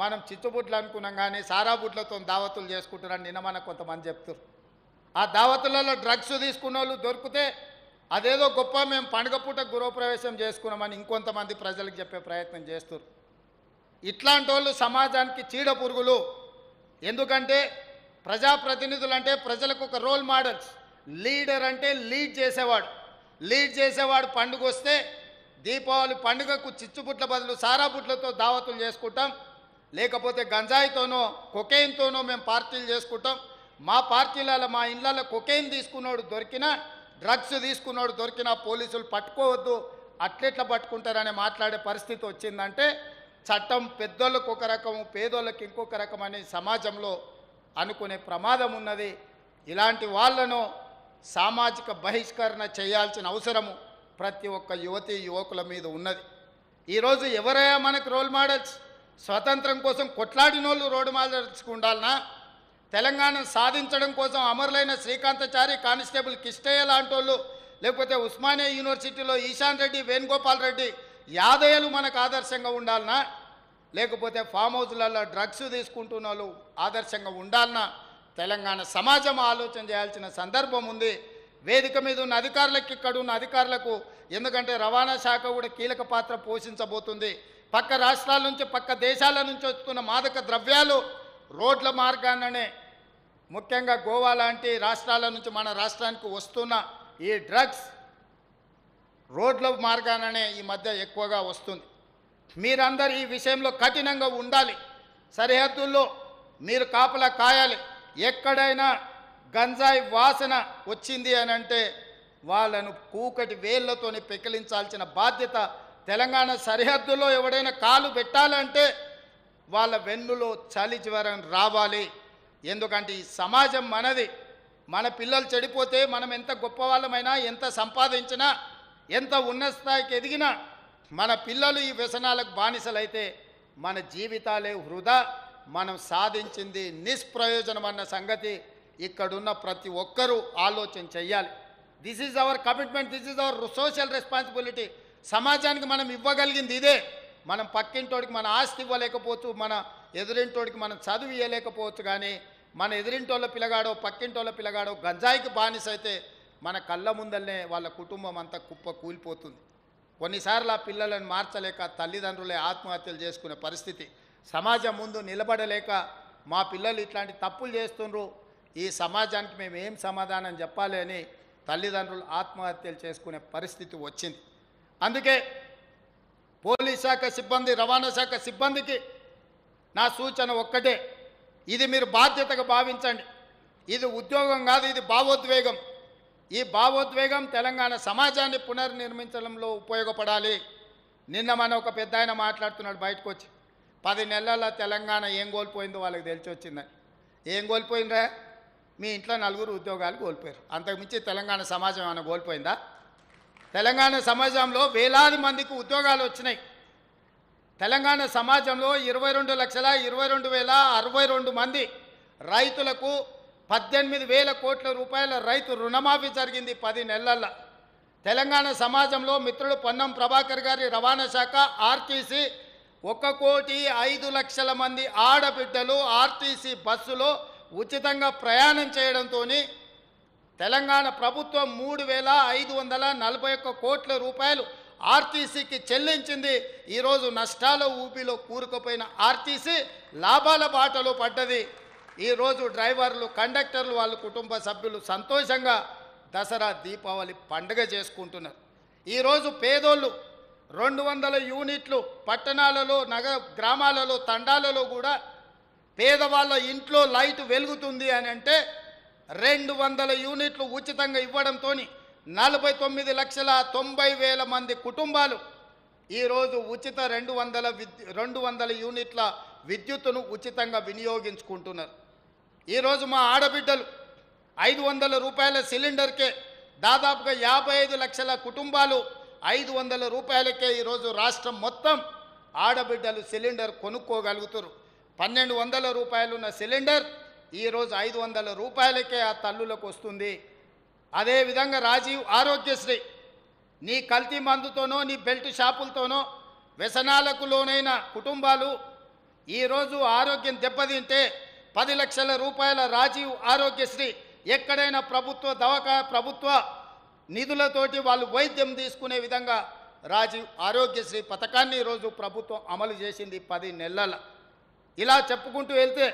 మనం చిచ్చుబుట్లు అనుకున్నాం కానీ సారా బుట్లతో దావతులు చేసుకుంటారని నిన్న మనకు కొంతమంది చెప్తారు. ఆ దావతులలో డ్రగ్స్ తీసుకున్న వాళ్ళు దొరికితే అదేదో గొప్ప, మేము పండుగ పూట గృహప్రవేశం చేసుకున్నామని ఇంకొంతమంది ప్రజలకు చెప్పే ప్రయత్నం చేస్తారు. ఇట్లాంటి వాళ్ళు సమాజానికి చీడ పురుగులు. ఎందుకంటే ప్రజాప్రతినిధులు అంటే ప్రజలకు ఒక రోల్ మోడల్స్. లీడర్ అంటే లీడ్ చేసేవాడు పండుగ వస్తే దీపావళి పండుగకు చిచ్చుబుట్ల బదులు సారా బుట్లతో దావతులు చేసుకుంటాం, లేకపోతే గంజాయితోనో కొకైన్తోనో మేము పార్టీలు చేసుకుంటాం. మా పార్టీలలో మా ఇళ్ళలో కొకైన్ తీసుకున్నోడు దొరికినా, డ్రగ్స్ తీసుకున్నోడు దొరికినా పోలీసులు పట్టుకోవద్దు, అట్లెట్లా పట్టుకుంటారని మాట్లాడే పరిస్థితి వచ్చిందంటే చట్టం పెద్దోళ్ళకు ఒక రకము, పేదోళ్ళకి ఇంకొక రకం అని సమాజంలో అనుకునే ప్రమాదం ఉన్నది. ఇలాంటి వాళ్ళను సామాజిక బహిష్కరణ చేయాల్సిన అవసరము ప్రతి ఒక్క యువతి యువకుల మీద ఉన్నది. ఈరోజు ఎవరయ్యా మనకు రోల్ మోడల్స్? స్వతంత్రం కోసం కొట్లాడినోళ్ళు రోల్ మోడల్స్కి ఉండాలనా? తెలంగాణ సాధించడం కోసం అమరులైన శ్రీకాంతాచారి, కానిస్టేబుల్ కిష్టయ్య లాంటి వాళ్ళు, లేకపోతే ఉస్మానియా యూనివర్సిటీలో ఈశాన్ రెడ్డి, వేణుగోపాల్ రెడ్డి, యాదయ్యలు మనకు ఆదర్శంగా ఉండాలనా? లేకపోతే ఫామ్ హౌస్లలో డ్రగ్స్ తీసుకుంటున్న వాళ్ళు ఆదర్శంగా ఉండాలనా? తెలంగాణ సమాజం ఆలోచన చేయాల్సిన సందర్భం ఉంది. వేదిక మీద ఉన్న అధికారులకు, ఇక్కడ ఉన్న అధికారులకు, ఎందుకంటే రవాణా శాఖ కూడా కీలక పాత్ర పోషించబోతుంది. పక్క రాష్ట్రాల నుంచి, పక్క దేశాల నుంచి వస్తున్న మాదక ద్రవ్యాలు రోడ్ల మార్గాన్ననే, ముఖ్యంగా గోవా లాంటి రాష్ట్రాల నుంచి మన రాష్ట్రానికి వస్తున్న ఈ డ్రగ్స్ రోడ్ల మార్గాననే ఈ మధ్య ఎక్కువగా వస్తుంది. మీరందరూ ఈ విషయంలో కఠినంగా ఉండాలి. సరిహద్దుల్లో మీరు కాపలా కాయాలి. ఎక్కడైనా గంజాయి వాసన వచ్చింది అని అంటే వాళ్ళను కూకటి వేళ్లతోని పెకిలించాల్సిన బాధ్యత. తెలంగాణ సరిహద్దులో ఎవడైనా కాలు పెట్టాలంటే వాళ్ళ వెన్నులో చలి జ్వరం రావాలి. ఎందుకంటే ఈ సమాజం మనది. మన పిల్లలు చెడిపోతే మనం ఎంత గొప్పవాళ్ళమైనా, ఎంత సంపాదించినా, ఎంత ఉన్నత స్థాయికి ఎదిగినా మన పిల్లలు ఈ వ్యసనాలకు బానిసలైతే మన జీవితాలే వృధా, మనం సాధించింది నిష్ప్రయోజనం అన్న సంగతి ఇక్కడున్న ప్రతి ఒక్కరూ ఆలోచన చెయ్యాలి. This is our commitment, this is our social responsibility. సమాజానికి మనం ఇవ్వగలిగింది ఇదే. మనం పక్కింటోడికి మన ఆస్తి ఇవ్వలేకపోవచ్చు, మన ఎదురింటోడికి మనం చదువు ఇవ్వలేకపోవచ్చు, కానీ మన ఎదురింటోళ్ళ పిల్లగాడో పక్కింటోళ్ళ పిల్లగాడో గంజాయికి బానిస అయితే మన కళ్ళ ముందల్నే వాళ్ళ కుటుంబం అంతా కుప్ప కూలిపోతుంది. కొన్నిసార్లు ఆ పిల్లలను మార్చలేక తల్లిదండ్రులే ఆత్మహత్యలు చేసుకునే పరిస్థితి. సమాజం ముందు నిలబడలేక మా పిల్లలు ఇట్లాంటి తప్పులు చేస్తుండ్రు, ఈ సమాజానికి మేము ఏం సమాధానం చెప్పాలి అని తల్లిదండ్రులు ఆత్మహత్యలు చేసుకునే పరిస్థితి వచ్చింది. అందుకే పోలీస్ శాఖ సిబ్బంది, రవాణా శాఖ సిబ్బందికి నా సూచన ఒక్కటే, ఇది మీరు బాధ్యతగా భావించండి. ఇది ఉద్యోగం కాదు, ఇది భావోద్వేగం. ఈ భావోద్వేగం తెలంగాణ సమాజాన్ని పునర్నిర్మించడంలో ఉపయోగపడాలి. నిన్న మన ఒక పెద్ద ఆయన మాట్లాడుతున్నాడు బయటకు వచ్చి, 10 నెలల తెలంగాణ ఏం కోల్పోయిందో వాళ్ళకి తెలిసి వచ్చిందని. ఏం కోల్పోయిందా? మీ ఇంట్లో 4 ఉద్యోగాలు కోల్పోయారు. అంతకుమించి తెలంగాణ సమాజం ఏమైనా కోల్పోయిందా? తెలంగాణ సమాజంలో వేలాది మందికి ఉద్యోగాలు వచ్చినాయి. తెలంగాణ సమాజంలో 22,22,062 మంది రైతులకు 18,000 కోట్ల రూపాయల రైతు రుణమాఫీ జరిగింది 10 నెలల్లో. తెలంగాణ సమాజంలో మిత్రుడు పొన్నం ప్రభాకర్ గారి రవాణా శాఖ ఆర్టీసీ 1,05,00,000 మంది ఆడబిడ్డలు ఆర్టీసీ బస్సులో ఉచితంగా ప్రయాణం చేయడంతో తెలంగాణ ప్రభుత్వం 3,541 కోట్ల రూపాయలు ఆర్టీసీకి చెల్లించింది. ఈరోజు నష్టాల ఊపిలో కూరుకుపోయిన ఆర్టీసీ లాభాల బాటలో పడ్డది. ఈరోజు డ్రైవర్లు, కండక్టర్లు, వాళ్ళ కుటుంబ సభ్యులు సంతోషంగా దసరా దీపావళి పండుగ చేసుకుంటున్నారు. ఈరోజు పేదోళ్ళు 200 యూనిట్లు పట్టణాలలో, గ్రామాలలో, తండాలలో కూడా పేదవాళ్ళ ఇంట్లో లైట్ వెలుగుతుంది అని అంటే 200 యూనిట్లు ఉచితంగా ఇవ్వడంతో 49,90,000 మంది కుటుంబాలు ఈరోజు ఉచిత 200 యూనిట్ల విద్యుత్తును ఉచితంగా వినియోగించుకుంటున్నారు. ఈరోజు మా ఆడబిడ్డలు 500 రూపాయల సిలిండర్కే దాదాపుగా 55 లక్షల కుటుంబాలు 500 రూపాయలకే ఈరోజు రాష్ట్రం మొత్తం ఆడబిడ్డలు సిలిండర్ కొనుక్కోగలుగుతారు. 1,200 రూపాయలున్న సిలిండర్ ఈరోజు 500 రూపాయలకే ఆ తల్లులకు వస్తుంది. అదేవిధంగా రాజీవ్ ఆరోగ్యశ్రీ, నీ కల్తీ మందుతోనో నీ బెల్ట్ షాపులతోనో వ్యసనాలకు లోనైన కుటుంబాలు ఈరోజు ఆరోగ్యం దెబ్బతింటే 10 లక్షల రూపాయల రాజీవ్ ఆరోగ్యశ్రీ ఎక్కడైనా ప్రభుత్వ నిధులతోటి వాళ్ళు వైద్యం తీసుకునే విధంగా రాజీవ్ ఆరోగ్యశ్రీ పథకాన్ని ఈరోజు ప్రభుత్వం అమలు చేసింది 10 నెలల. ఇలా చెప్పుకుంటూ వెళ్తే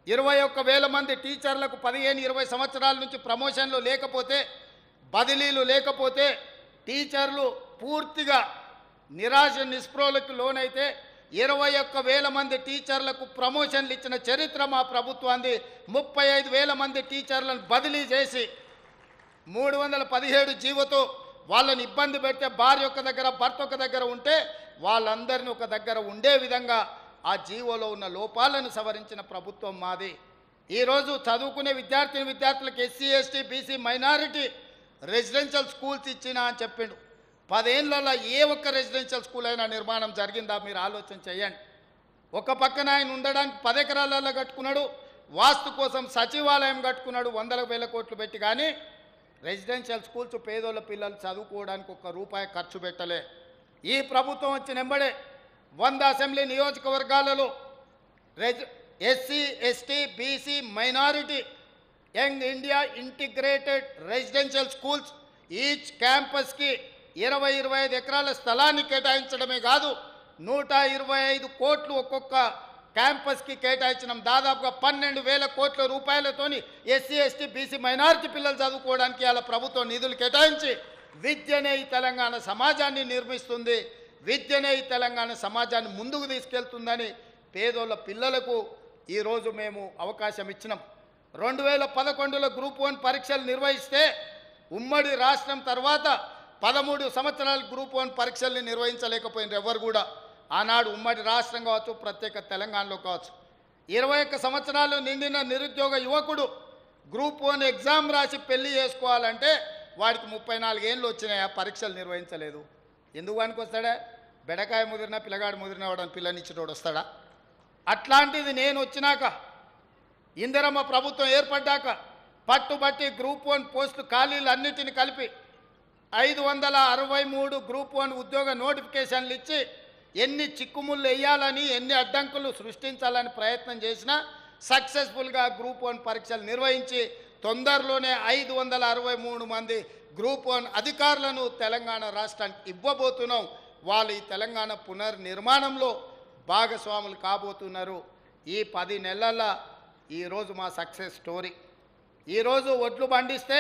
21,000 మంది టీచర్లకు 15-20 సంవత్సరాల నుంచి ప్రమోషన్లు లేకపోతే, బదిలీలు లేకపోతే, టీచర్లు పూర్తిగా నిరాశ నిస్పృహలకు లోనైతే 21,000 మంది టీచర్లకు ప్రమోషన్లు ఇచ్చిన చరిత్ర మా ప్రభుత్వాన్ని. 35,000 మంది టీచర్లను బదిలీ చేసి 317 జీవోతో వాళ్ళని ఇబ్బంది పెడితే భార్య ఒక దగ్గర, భర్త ఒక దగ్గర ఉంటే వాళ్ళందరినీ ఒక దగ్గర ఉండే విధంగా ఆ జీవోలో ఉన్న లోపాలను సవరించిన ప్రభుత్వం మాది. ఈరోజు చదువుకునే విద్యార్థులకు SC, ST, BC, minority residential schools ఇచ్చినా అని చెప్పిండు. 10 ఏళ్లలో ఏ ఒక్క రెసిడెన్షియల్ స్కూల్ అయినా నిర్మాణం జరిగిందా? మీరు ఆలోచన చేయండి. ఒక పక్కన ఆయన ఉండడానికి 10 ఎకరాలలో కట్టుకున్నాడు, వాస్తు కోసం సచివాలయం కట్టుకున్నాడు 100,000 కోట్లు పెట్టి, కానీ రెసిడెన్షియల్ స్కూల్స్ పేదోళ్ళ పిల్లలు చదువుకోవడానికి ₹1 ఖర్చు పెట్టలే. ఈ ప్రభుత్వం వచ్చిన వెంబడే 100 అసెంబ్లీ నియోజకవర్గాలలో SC, ST, BC, minority young India integrated residential schools each క్యాంపస్కి 20-25 ఎకరాల స్థలాన్ని కేటాయించడమే కాదు, 125 కోట్లు ఒక్కొక్క క్యాంపస్కి కేటాయించడం. దాదాపుగా 12,000 కోట్ల రూపాయలతోని ఎస్సీ, ఎస్టీ, బీసీ, మైనారిటీ పిల్లలు చదువుకోవడానికి అలా ప్రభుత్వం నిధులు కేటాయించి విద్యనే ఈ తెలంగాణ సమాజాన్ని నిర్మిస్తుంది, విద్యనే ఈ తెలంగాణ సమాజాన్ని ముందుకు తీసుకెళ్తుందని పేదోళ్ళ పిల్లలకు ఈరోజు మేము అవకాశం ఇచ్చినాం. 2011లో గ్రూప్ 1 పరీక్షలు నిర్వహిస్తే ఉమ్మడి రాష్ట్రం తర్వాత 13 సంవత్సరాలు గ్రూప్ 1 పరీక్షల్ని నిర్వహించలేకపోయినారు ఎవరు కూడా. ఆనాడు ఉమ్మడి రాష్ట్రం కావచ్చు, ప్రత్యేక తెలంగాణలో కావచ్చు, 21 సంవత్సరాలు నిండిన నిరుద్యోగ యువకుడు గ్రూప్ 1 ఎగ్జామ్ రాసి పెళ్లి చేసుకోవాలంటే వాడికి 34 ఏళ్ళు వచ్చినాయి, ఆ పరీక్షలు నిర్వహించలేదు. ఎందుకు వానికి వస్తాడా? బెడకాయ ముదిరిన పిల్లగాడు ముదిరిన వాడని పిల్లనిచ్చేటోడు వస్తాడా? అట్లాంటిది నేను వచ్చినాక, ఇందిరమ్మ ప్రభుత్వం ఏర్పడ్డాక పట్టుబట్టి గ్రూప్ 1 పోస్టు ఖాళీలు అన్నిటిని కలిపి 563 గ్రూప్ 1 ఉద్యోగ నోటిఫికేషన్లు ఇచ్చి ఎన్ని చిక్కుముళ్ళు వేయాలని, ఎన్ని అడ్డంకులు సృష్టించాలని ప్రయత్నం చేసినా సక్సెస్ఫుల్గా గ్రూప్ 1 పరీక్షలు నిర్వహించి తొందరలోనే 563 మంది గ్రూప్ 1 అధికారులను తెలంగాణ రాష్ట్రానికి ఇవ్వబోతున్నాం. వాళ్ళు ఈ తెలంగాణ పునర్నిర్మాణంలో భాగస్వాములు కాబోతున్నారు. ఈ 10 నెలల ఈరోజు మా సక్సెస్ స్టోరీ. ఈరోజు ఒడ్లు పండిస్తే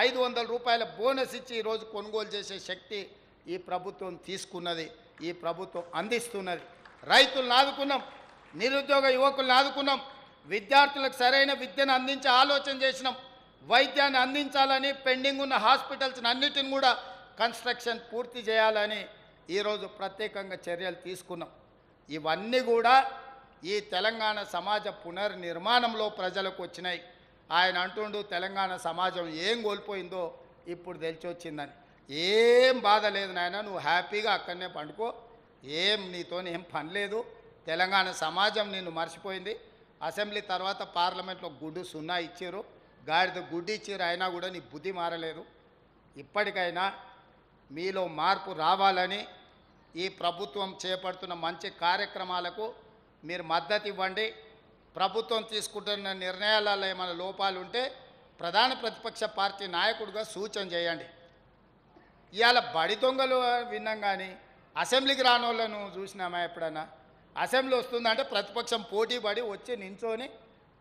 500 రూపాయల బోనస్ ఇచ్చి ఈరోజు కొనుగోలు చేసే శక్తి ఈ ప్రభుత్వం తీసుకున్నది, ఈ ప్రభుత్వం అందిస్తున్నది. రైతులను ఆదుకున్నాం, నిరుద్యోగ యువకులను ఆదుకున్నాం, విద్యార్థులకు సరైన విద్యను అందించే ఆలోచన చేసినాం, వైద్యాన్ని అందించాలని, పెండింగ్ ఉన్న హాస్పిటల్స్ అన్నిటిని కూడా కన్స్ట్రక్షన్ పూర్తి చేయాలని ఈరోజు ప్రత్యేకంగా చర్యలు తీసుకున్నాం. ఇవన్నీ కూడా ఈ తెలంగాణ సమాజ పునర్నిర్మాణంలో ప్రజలకు వచ్చినాయి. ఆయన అంటుండు తెలంగాణ సమాజం ఏం కోల్పోయిందో ఇప్పుడు తెలిసి వచ్చిందని. ఏం బాధ లేదు నాయన, నువ్వు హ్యాపీగా అక్కడనే పండుకో, ఏం నీతోని ఏం పని లేదు. తెలంగాణ సమాజం నిన్ను మర్చిపోయింది. అసెంబ్లీ తర్వాత పార్లమెంట్లో గుడ్డు సున్నా ఇచ్చారు, గాడిద గుడ్డు ఇచ్చారు, అయినా కూడా నీ బుద్ధి మారలేదు. ఇప్పటికైనా మీలో మార్పు రావాలని ఈ ప్రభుత్వం చేపడుతున్న మంచి కార్యక్రమాలకు మీరు మద్దతు ఇవ్వండి. ప్రభుత్వం తీసుకుంటున్న నిర్ణయాలలో ఏమైనా లోపాలు ఉంటే ప్రధాన ప్రతిపక్ష పార్టీ నాయకుడిగా సూచన చేయండి. ఇవాళ బడి దొంగలు విన్నాం కానీ అసెంబ్లీకి రాని వాళ్ళను చూసినామా ఎప్పుడన్నా? అసెంబ్లీ వస్తుందంటే ప్రతిపక్షం పోటీ పడి వచ్చి నించొని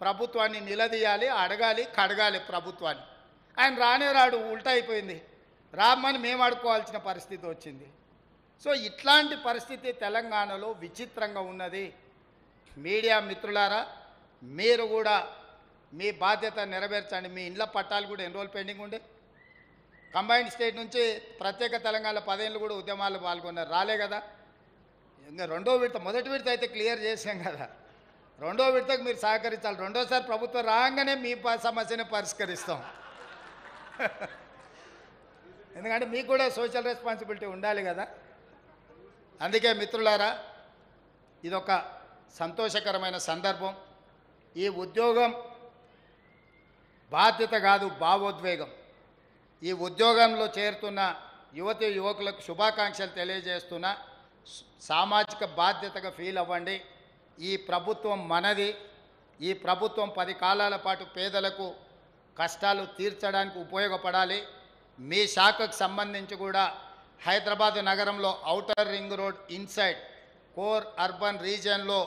ప్రభుత్వాన్ని నిలదీయాలి, అడగాలి, కడగాలి ప్రభుత్వాన్ని. ఆయన రానే రాడు, ఉల్టా అయిపోయింది. రామ్మని మేము అడుకోవాల్సిన పరిస్థితి వచ్చింది. సో ఇట్లాంటి పరిస్థితి తెలంగాణలో విచిత్రంగా ఉన్నది. మీడియా మిత్రులారా, మీరు కూడా మీ బాధ్యత నెరవేర్చండి. మీ ఇండ్ల పట్టాలు కూడా ఎన్ని రోజులు పెండింగ్ ఉండే? కంబైన్డ్ స్టేట్ నుంచి ప్రత్యేక తెలంగాణ 10 ఏళ్ళు కూడా ఉద్యమాలు పాల్గొన్నారు, రాలే కదా. ఇంకా రెండో విడత, మొదటి విడత అయితే క్లియర్ చేసాం కదా, రెండో విడతకు మీరు సహకరించాలి. రెండోసారి ప్రభుత్వం రాగానే మీ సమస్యను పరిష్కరిస్తాం. ఎందుకంటే మీకు కూడా సోషల్ రెస్పాన్సిబిలిటీ ఉండాలి కదా. అందుకే మిత్రులారా, ఇదొక సంతోషకరమైన సందర్భం. ఈ ఉద్యోగం బాధ్యత కాదు, భావోద్వేగం. ఈ ఉద్యోగంలో చేరుతున్న యువతి యువకులకు శుభాకాంక్షలు తెలియజేస్తున్నా. సామాజిక బాధ్యతగా ఫీల్ అవ్వండి. ఈ ప్రభుత్వం మనది. ఈ ప్రభుత్వం 10 కాలాల పాటు పేదలకు కష్టాలు తీర్చడానికి ఉపయోగపడాలి. మీ శాఖకు సంబంధించి కూడా హైదరాబాద్ నగరంలో outer ring road inside core urban రీజియన్లో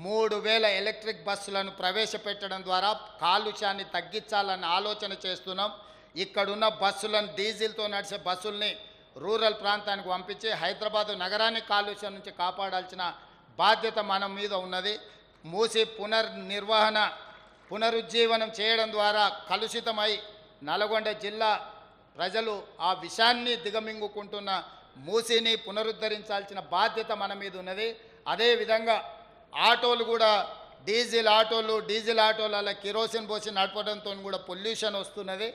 3000 ఎలక్ట్రిక్ బస్సులను ప్రవేశపెట్టడం ద్వారా కాలుష్యాన్ని తగ్గించాలన్న ఆలోచన చేస్తున్నాం. ఇక్కడున్న బస్సులను, డీజిల్తో నడిచే బస్సుల్ని రూరల్ ప్రాంతానికి పంపించి హైదరాబాద్ నగరాన్ని కాలుష్యం నుంచి కాపాడాల్సిన బాధ్యత మన మీద ఉన్నది. మూసి పునరుజ్జీవనం చేయడం ద్వారా కలుషితమై నల్గొండ జిల్లా ప్రజలు ఆ విషాన్ని దిగమింగుకుంటున్న మూసిని పునరుద్ధరించాల్సిన బాధ్యత మన మీద ఉన్నది. అదేవిధంగా ఆటోలు కూడా, డీజిల్ ఆటోలలో కిరోసిన్ పోసి నడపడంతో కూడా పొల్యూషన్ వస్తున్నది.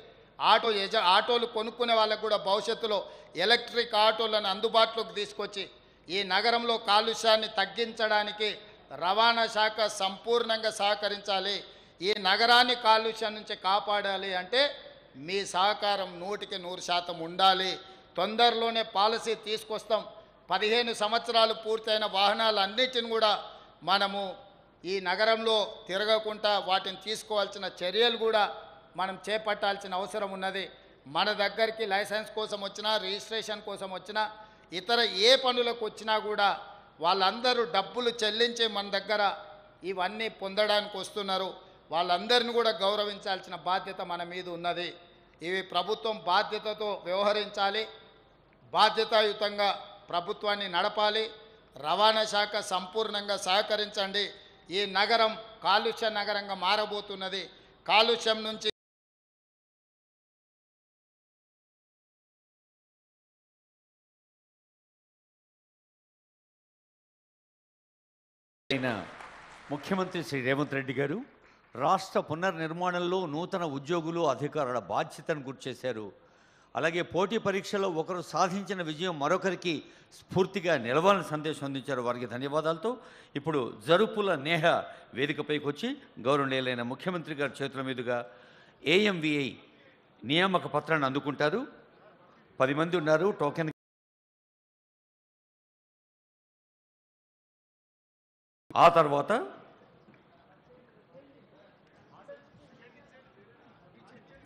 ఆటోలు కొనుక్కునే వాళ్ళకు కూడా భవిష్యత్తులో ఎలక్ట్రిక్ ఆటోలను అందుబాటులోకి తీసుకొచ్చి ఈ నగరంలో కాలుష్యాన్ని తగ్గించడానికి రవాణా శాఖ సంపూర్ణంగా సహకరించాలి. ఈ నగరాన్ని కాలుష్యం నుంచి కాపాడాలి అంటే మీ సహకారం 100% ఉండాలి. తొందరలోనే పాలసీ తీసుకొస్తాం. 15 సంవత్సరాలు పూర్తయిన వాహనాలన్నిటిని కూడా మనము ఈ నగరంలో తిరగకుండా వాటిని తీసుకోవాల్సిన చర్యలు కూడా మనం చేపట్టాల్సిన అవసరం ఉన్నది. మన దగ్గరికి లైసెన్స్ కోసం వచ్చినా, రిజిస్ట్రేషన్ కోసం వచ్చినా, ఇతర ఏ పనులకు వచ్చినా కూడా వాళ్ళందరూ డబ్బులు చెల్లించి మన దగ్గర ఇవన్నీ పొందడానికి వస్తున్నారు. వాళ్ళందరినీ కూడా గౌరవించాల్సిన బాధ్యత మన మీద ఉన్నది. ఇవి ప్రభుత్వం బాధ్యతతో వ్యవహరించాలి, బాధ్యతాయుతంగా ప్రభుత్వాన్ని నడపాలి. రవాణా శాఖ సంపూర్ణంగా సహకరించండి. ఈ నగరం కాలుష్య నగరంగా మారబోతున్నది. కాలుష్యం నుంచి గౌరవనీయులైన ముఖ్యమంత్రి శ్రీ రేవంత్ రెడ్డి గారు రాష్ట్ర పునర్నిర్మాణంలో నూతన ఉద్యోగులు అధికారుల బాధ్యతను గుర్చేశారు. అలాగే పోటీ పరీక్షలో ఒకరు సాధించిన విజయం మరొకరికి స్ఫూర్తిగా నిలవాలని సందేశం అందించారు. వారికి ధన్యవాదాలతో ఇప్పుడు జరుపుల నేహ వేదికపైకి వచ్చి గౌరవనీయులైన ముఖ్యమంత్రి గారి చేతుల మీదుగా AMVI నియామక పత్రాన్ని అందుకుంటారు. 10 మంది ఉన్నారు. టోకెన్ ఆ తర్వాత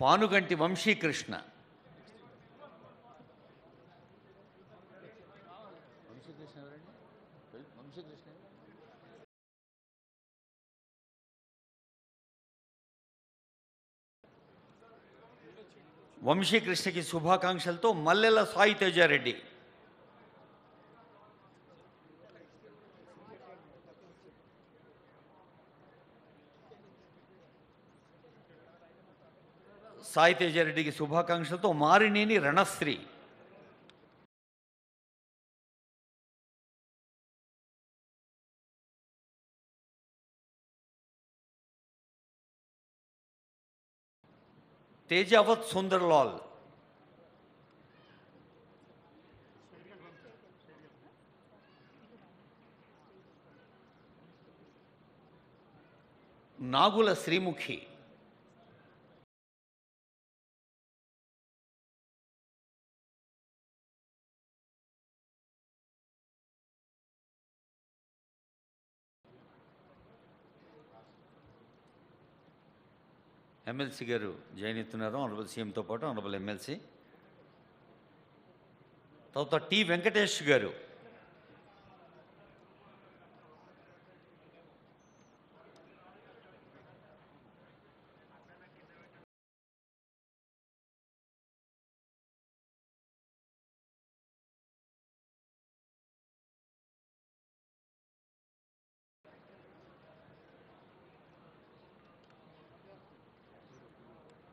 పానుగంటి వంశీకృష్ణ వంశీకృష్ణకి శుభాకాంక్షలతో మల్లెల సాయి తేజారెడ్డి. సాయి తేజారెడ్డికి శుభాకాంక్షలతో మారినేని రణశ్రీ. తేజావత్ సుందర్లాల్. నాగుల శ్రీముఖి. ఎమ్మెల్సీ గారు జాయిన్ అవుతున్నారు. ఆనరబుల్ సీఎంతో పాటు ఆనరబుల్ ఎమ్మెల్సీ. తర్వాత టి వెంకటేష్ గారు.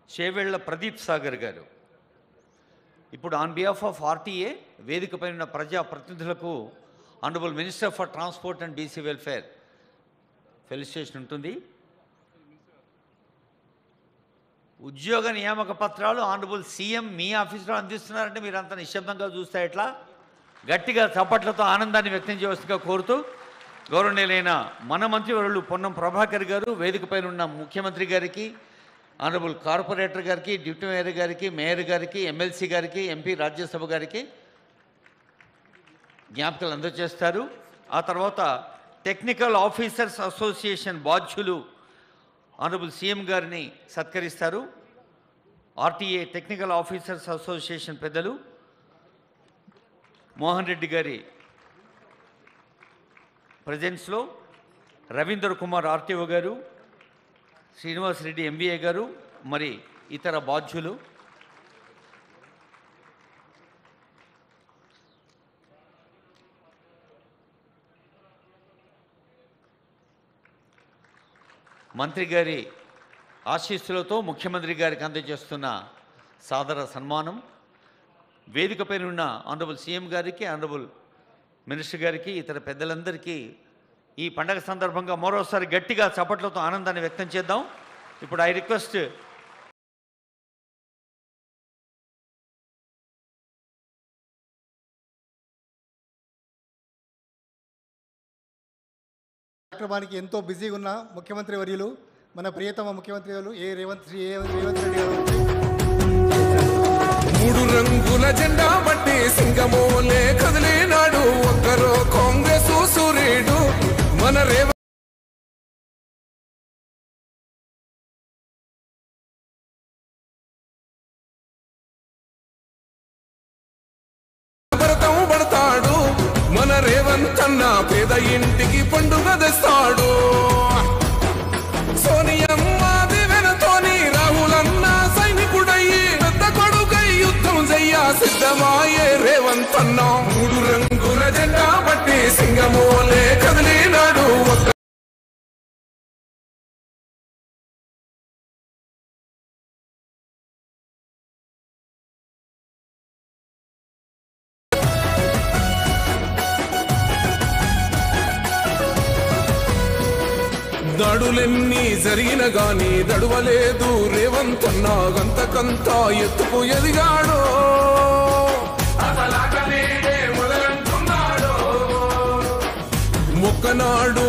చేవెళ్ల ప్రదీప్ సాగర్ గారు. ఇప్పుడు ఆన్ బిహాఫ్ ఆఫ్ RTA వేదికపై ఉన్న ప్రజాప్రతినిధులకు honourable minister for transport and BC welfare felicitation ఉంటుంది. ఉద్యోగ నియామక పత్రాలు ఆనరబుల్ CM మీ ఆఫీసులో అందిస్తున్నారంటే మీరంతా నిశ్శబ్దంగా చూస్తే ఎట్లా? గట్టిగా చప్పట్లతో ఆనందాన్ని వ్యక్తం చేయవలసిందిగా కోరుతూ గౌరవనీయులైన మన మంత్రివర్యులు పొన్నం ప్రభాకర్ గారు వేదికపై ఉన్న ముఖ్యమంత్రి గారికి, ఆనరబుల్ కార్పొరేటర్ గారికి, డిప్యూటీ మేయర్ గారికి, మేయర్ గారికి, ఎమ్మెల్సీ గారికి, MP రాజ్యసభ గారికి జ్ఞాపకాలు అందజేస్తారు. ఆ తర్వాత టెక్నికల్ ఆఫీసర్స్ అసోసియేషన్ బాధ్యులు ఆనరబుల్ CM గారిని సత్కరిస్తారు. RTA టెక్నికల్ ఆఫీసర్స్ అసోసియేషన్ పెద్దలు మోహన్ రెడ్డి గారి ప్రజెన్స్లో రవీంద్ర కుమార్ RTO గారు, శ్రీనివాస్ రెడ్డి MBA గారు, మరి ఇతర బాధ్యులు. మంత్రి గారి ఆశీస్సులతో ముఖ్యమంత్రి గారికి అందజేస్తున్న సాదర సన్మానం. వేదికపై ఉన్న ఆనరబుల్ CM గారికి, ఆనరబుల్ మినిస్టర్ గారికి, ఇతర పెద్దలందరికీ ఈ పండగ సందర్భంగా మరోసారి గట్టిగా చప్పట్లతో ఆనందాన్ని వ్యక్తం చేద్దాం. ఇప్పుడు ఐ రిక్వెస్ట్ కార్యక్రమానికి ఎంతో బిజీగా ఉన్న ముఖ్యమంత్రి వర్యులు, మన ప్రియతమ ముఖ్యమంత్రి వర్యులు రేవంత్ రెడ్డి గారు. 3 రంగుల జెండా బట్టి సింగమోలే కదిలినాడు ఒక్కరో కాంగ్రెస్ సూర్యుడు మన రేవంత్. పడతాడు మన రేవంత్ అన్న పేద ఇంటికి పండుగ తెస్తాడు. సోనియమ్మ దివెనతోని రాహులన్న సైనికుడయ్యి పెద్ద కొడుకై యుద్ధం చెయ్య సిద్ధమాయే రేవంత్ అన్న. 3 రంగుల జెండా బట్టి సింగమోలే కదిలినాడు ఒక్క. దాడులెన్ని జరిగిన గాని దడువలేదు రేవంత్ అన్నా గంతకంతా ఎత్తుకు ఎదిగాడో మొక్కనాడు